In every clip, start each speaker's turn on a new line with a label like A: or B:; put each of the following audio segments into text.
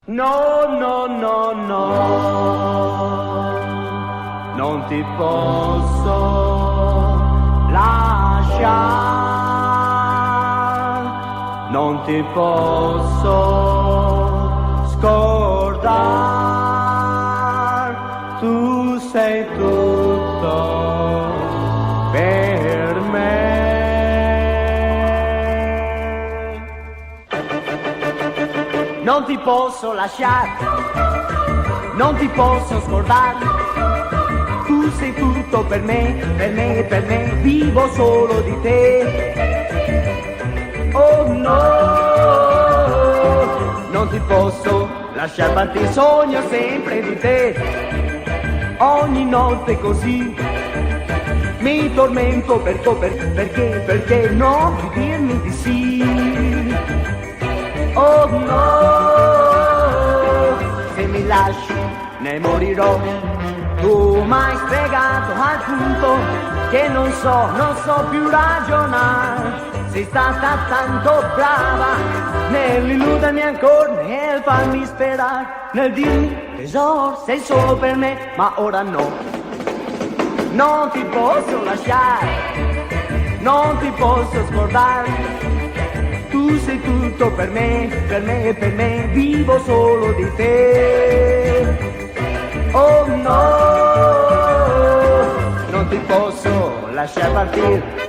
A: No, no, no, no, non ti posso lasciare, non ti posso scordare, tu sei tutto per me. Non ti posso lasciare, non ti posso scordare, tu sei tutto per me, per me, per me, vivo solo di te. Oh no, non ti posso lasciare partire, sogno sempre di te, ogni notte così, mi tormento perché non di dirmi di sì. Oh no, se mi lasci ne morirò, tu m'hai spiegato al punto che non so più ragionare, sei stata tanto brava nell'illudermi ancora, nel farmi sperare, nel dirmi tesoro sei solo per me, ma ora no, non ti posso lasciare, non ti posso scordare, tu sei tutto per me, per me, per me, vivo solo di te. Oh no, non ti posso lasciare partire.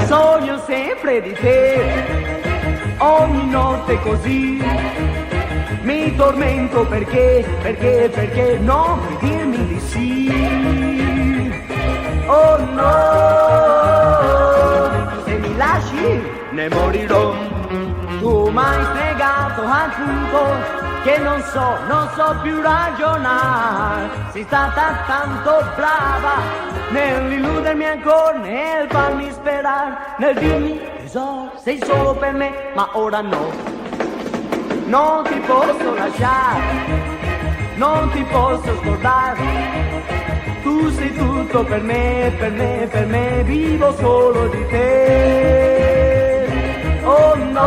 A: Sogno sempre di te, ogni notte così, mi tormento perché non puoi dirmi di sì. Oh no, se mi lasci ne morirò, tu m'hai spiegato al punto che non so più ragionare, sei stata tanto brava nell'illudermi ancora, nel farmi sperare, nel dirmi tesoro sei solo per me, ma ora no, non ti posso lasciare, non ti posso scordare, tu sei tutto per me, per me, per me, vivo solo di te. Oh no,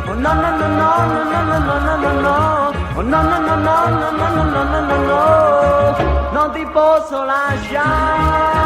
A: oh no no no no no no no no no no, oh no no no no no no no no no no, non ti posso lasciare.